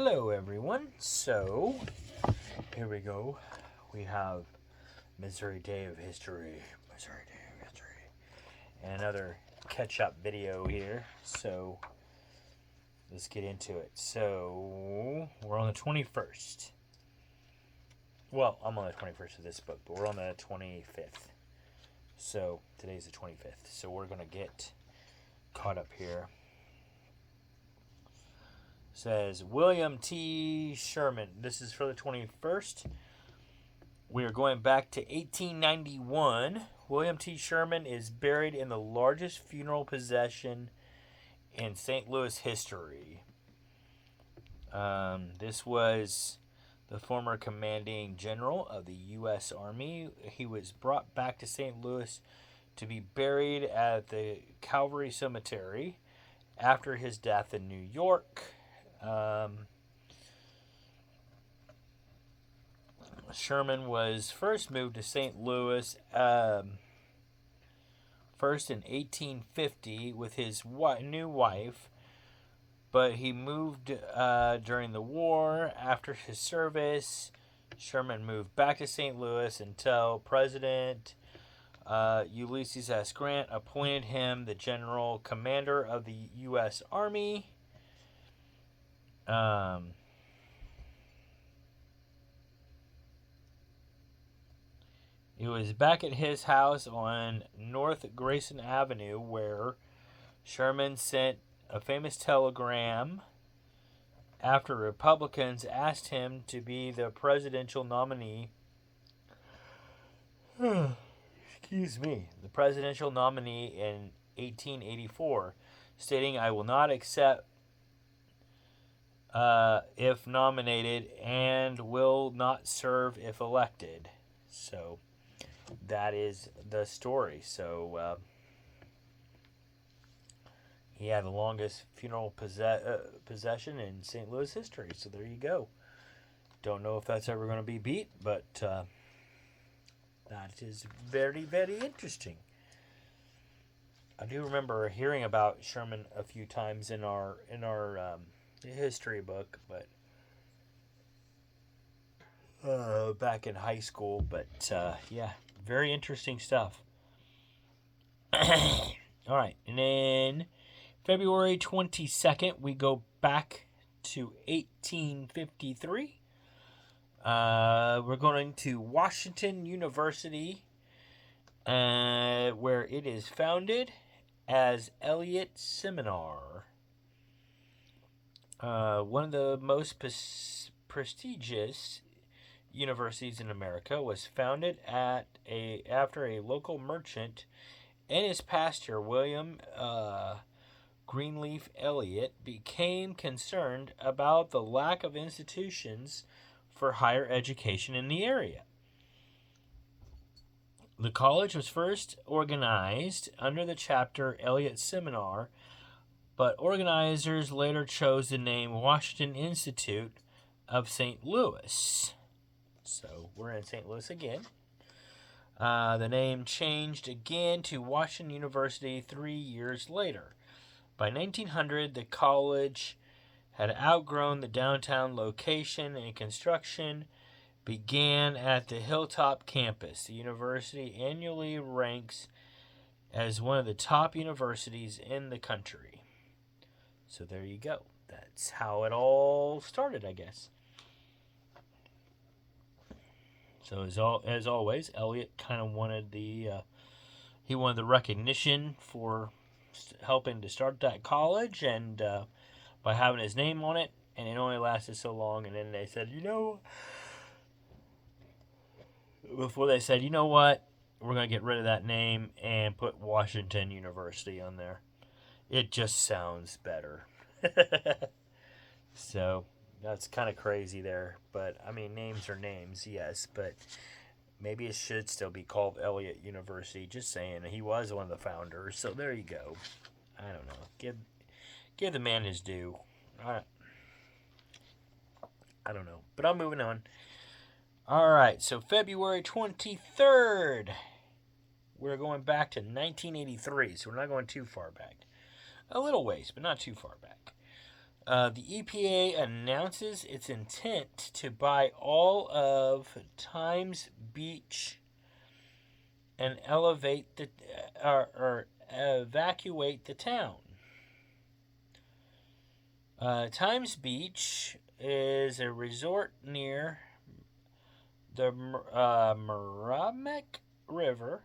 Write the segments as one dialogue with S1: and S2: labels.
S1: Hello, everyone. So, here we go. We have Missouri Day of History. Missouri Day of History. And another catch up video here. So, let's get into it. So, we're on the 21st. Well, I'm on the 21st of this book, but we're on the 25th. So, today's the 25th. So, we're going to get caught up here. Says William T. Sherman. This is for the 21st. We are going back to 1891. William T. Sherman is buried in the largest funeral procession in St. Louis history. This was the former commanding general of the U.S. Army. He was brought back to St. Louis to be buried at the Calvary Cemetery after his death in New York. Sherman was first moved to St. Louis first in 1850 with his new wife, but he moved during the war. After his service, Sherman moved back to St. Louis until President Ulysses S. Grant appointed him the general commander of the U.S. Army. It was back at his house on North Grayson Avenue where Sherman sent a famous telegram after Republicans asked him to be the presidential nominee. Excuse me. The presidential nominee in 1884, stating, "I will not accept if nominated and will not serve if elected." So that is the story. So he had the longest funeral possession in St. Louis history. So there you go. Don't know if that's ever going to be beat, but that is very, very interesting. I do remember hearing about Sherman a few times in our history book, but back in high school. But yeah, very interesting stuff. All right, and then February 22nd, we go back to 1853. We're going to Washington University, where it is founded as Elliott Seminar. One of the most prestigious universities in America, was founded after a local merchant and his pastor, William Greenleaf Eliot, became concerned about the lack of institutions for higher education in the area. The college was first organized under the chapter Elliott Seminar, but organizers later chose the name Washington Institute of St. Louis. So we're in St. Louis again. The name changed again to Washington University 3 years later. By 1900, the college had outgrown the downtown location and construction began at the Hilltop campus. The university annually ranks as one of the top universities in the country. So there you go. That's how it all started, I guess. So as always, Eliot kind of wanted the recognition for helping to start that college, and by having his name on it, and it only lasted so long. And then they said, before they said, you know what, we're going to get rid of that name and put Washington University on there. It just sounds better. So that's kind of crazy there. But, I mean, names are names, yes. But maybe it should still be called Elliott University. Just saying. He was one of the founders. So there you go. I don't know. Give the man his due. I don't know. But I'm moving on. All right. So February 23rd. We're going back to 1983. So we're not going too far back. A little ways, but not too far back. The EPA announces its intent to buy all of Times Beach and evacuate the town. Times Beach is a resort near the Merrimack River.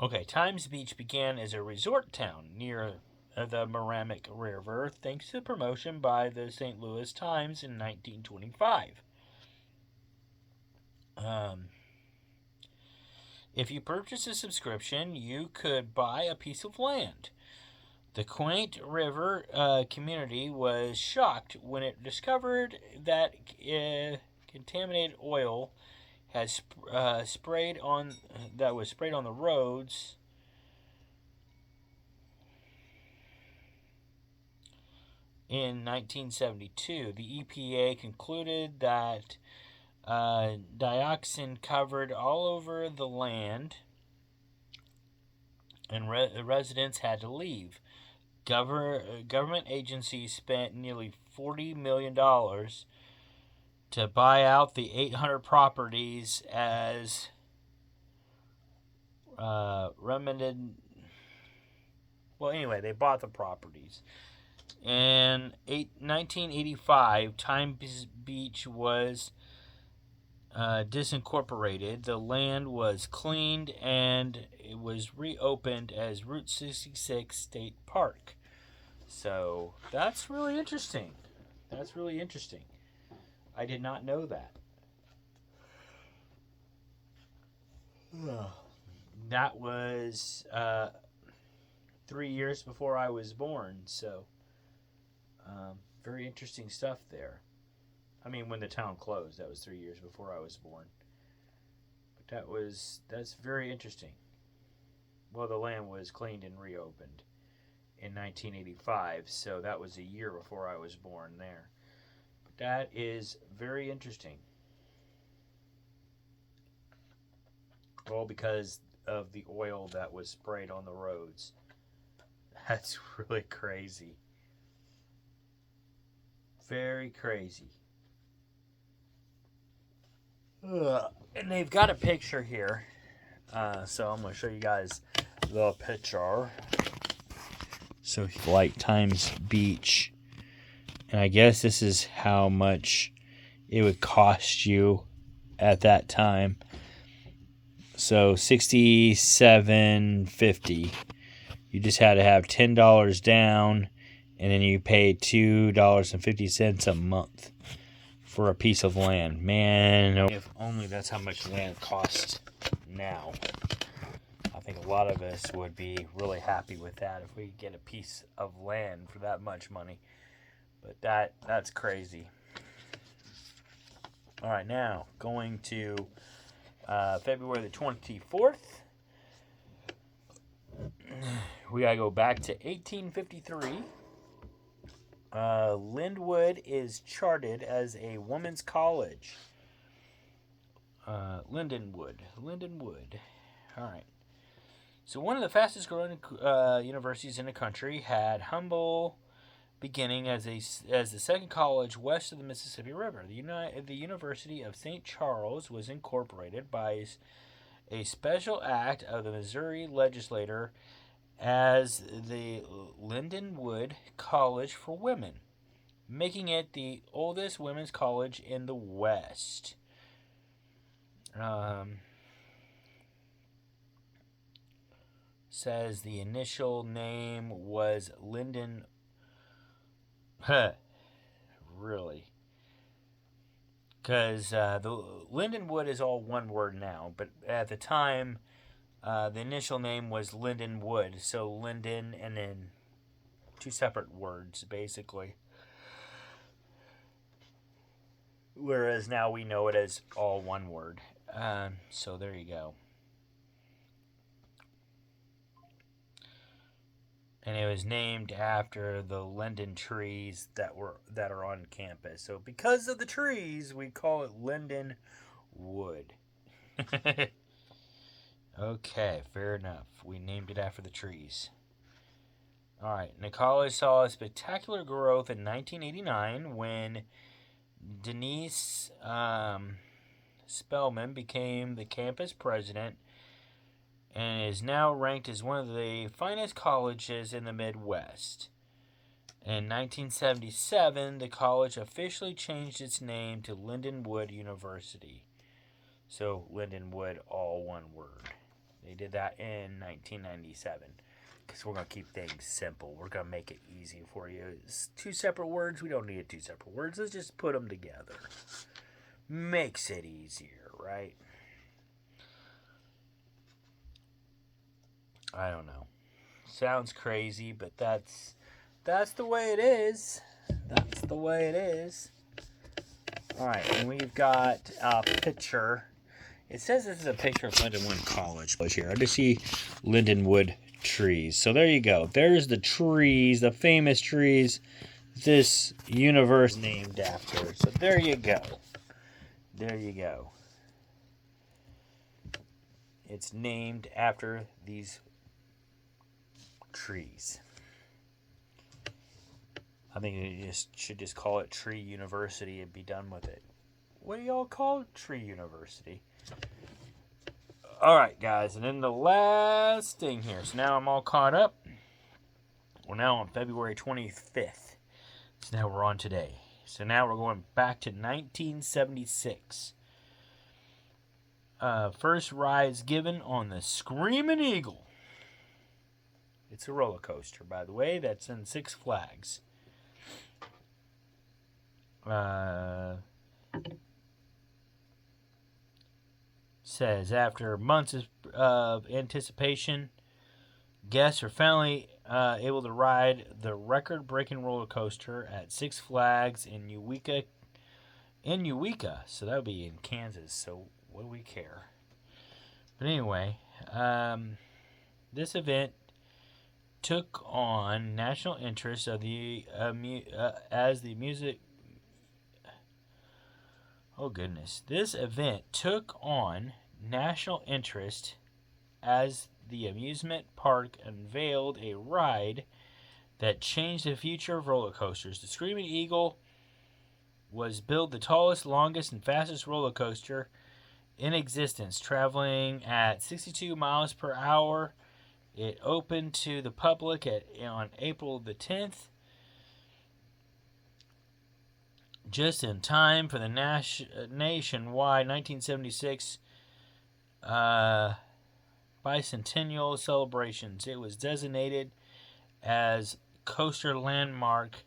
S1: Okay, Times Beach began as a resort town near the Merrimack River thanks to promotion by the St. Louis Times in 1925. If you purchase a subscription, you could buy a piece of land. The quaint river community was shocked when it discovered that contaminated oil was sprayed on the roads. In 1972, the EPA concluded that dioxin covered all over the land, and residents had to leave. Government agencies spent nearly $40 million to buy out the 800 properties as remnant. Well, anyway, they bought the properties. In 1985, Times Beach was disincorporated. The land was cleaned and it was reopened as Route 66 State Park. So that's really interesting. I did not know that. That was 3 years before I was born, so very interesting stuff there. I mean, when the town closed, that was 3 years before I was born. But that's very interesting. Well, the land was cleaned and reopened in 1985, so that was a year before I was born there. But that is very interesting. Well, because of the oil that was sprayed on the roads. That's really crazy. Very crazy. And they've got a picture here. So I'm going to show you guys the picture. So like Times Beach. And I guess this is how much it would cost you at that time. So $67.50. You just had to have $10 down, and then you paid $2.50 a month for a piece of land. Man, if only that's how much land costs now. I think a lot of us would be really happy with that if we could get a piece of land for that much money. But that's crazy. All right, now going to February the 24th. We gotta go back to 1853. Lindenwood is charted as a women's college. Lindenwood. All right. So one of the fastest growing universities in the country had humble beginning as the second college west of the Mississippi River. The University of St. Charles was incorporated by a special act of the Missouri legislature as the Lindenwood College for Women, making it the oldest women's college in the West. Says the initial name was Linden. Really? Because the Lindenwood is all one word now, but at the time, the initial name was Lindenwood. So Linden and then two separate words, basically. Whereas now we know it as all one word. So there you go. And it was named after the linden trees that are on campus. So because of the trees, we call it Lindenwood. Okay, fair enough. We named it after the trees. All right, and the college saw a spectacular growth in 1989 when Denise Spellman became the campus president and is now ranked as one of the finest colleges in the Midwest. In 1977, the college officially changed its name to Lindenwood University. So, Lindenwood, all one word. They did that in 1997 because we're going to keep things simple. We're going to make it easy for you. It's two separate words. We don't need two separate words. Let's just put them together. Makes it easier, right? I don't know. Sounds crazy, but that's the way it is. That's the way it is. All right, and we've got a picture. It says this is a picture of Lindenwood College here. I just see Lindenwood trees. So there you go. There's the trees, the famous trees this universe named after. So there you go. There you go. It's named after these trees. I think you should just call it Tree University and be done with it. What do y'all call it? Tree University. Alright, guys, and then the last thing here. So now I'm all caught up. We're now on February 25th. So now we're on today. So now we're going back to 1976. First rides given on the Screaming Eagle. It's a roller coaster, by the way. That's in Six Flags. Says after months of anticipation, guests are finally able to ride the record-breaking roller coaster at Six Flags in Eureka. So that would be in Kansas. So what do we care? But anyway, this event took on national interest of the as the music. Oh goodness! This event took on national interest as the amusement park unveiled a ride that changed the future of roller coasters. The Screaming Eagle was built the tallest, longest, and fastest roller coaster in existence, traveling at 62 miles per hour. It opened to the public on April the 10th, just in time for the nationwide 1976 bicentennial celebrations. It was designated as Coaster Landmark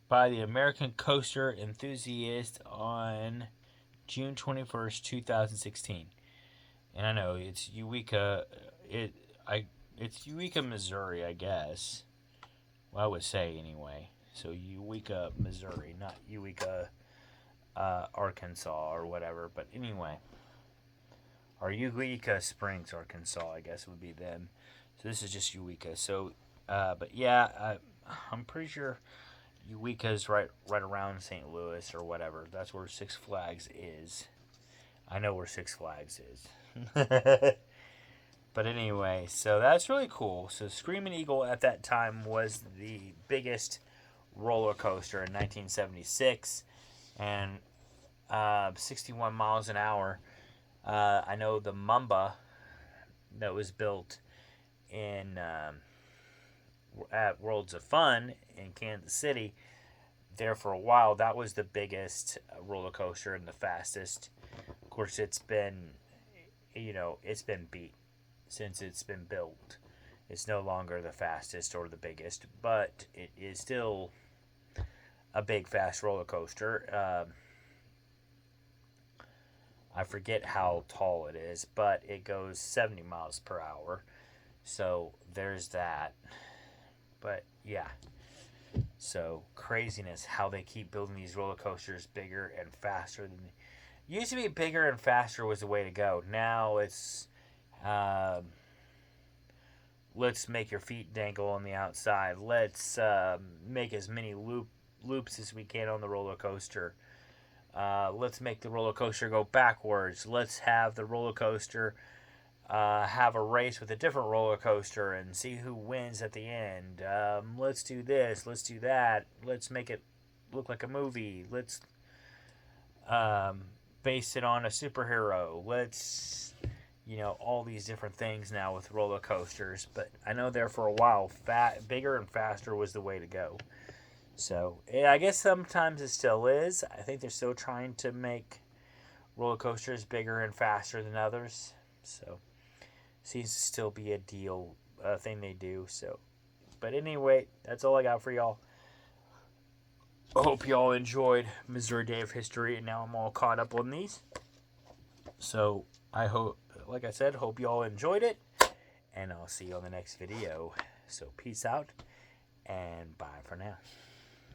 S1: by the American Coaster Enthusiast on June 21st, 2016. And I know it's Eureka. It's Eureka, Missouri, I guess. Well, I would say anyway. So Eureka, Missouri, not Eureka, Arkansas or whatever. But anyway, or Eureka Springs, Arkansas, I guess would be them. So this is just Eureka. So, but yeah, I'm pretty sure Eureka is right around St. Louis or whatever. That's where Six Flags is. I know where Six Flags is. But anyway, so that's really cool. So Screaming Eagle at that time was the biggest roller coaster in 1976, and 61 miles an hour. I know the Mamba that was built in at Worlds of Fun in Kansas City. There for a while, that was the biggest roller coaster and the fastest. Of course, it's been beat since it's been built. It's no longer the fastest or the biggest, but it is still a big, fast roller coaster. I forget how tall it is, but it goes 70 miles per hour. So there's that. But yeah. So craziness how they keep building these roller coasters bigger and faster than. Used to be bigger and faster was the way to go. Now it's let's make your feet dangle on the outside. Let's make as many loops as we can on the roller coaster. Let's make the roller coaster go backwards. Let's have the roller coaster have a race with a different roller coaster and see who wins at the end. Let's do this. Let's do that. Let's make it look like a movie. Let's base it on a superhero. Let's, all these different things now with roller coasters. But I know there for a while, bigger and faster was the way to go. So I guess sometimes it still is. I think they're still trying to make roller coasters bigger and faster than others. So seems to still be a thing they do. So, but anyway, that's all I got for y'all. I hope y'all enjoyed Missouri Day of History, and now I'm all caught up on these. So I hope, like I said, hope y'all enjoyed it, and I'll see you on the next video. So peace out, and bye for now.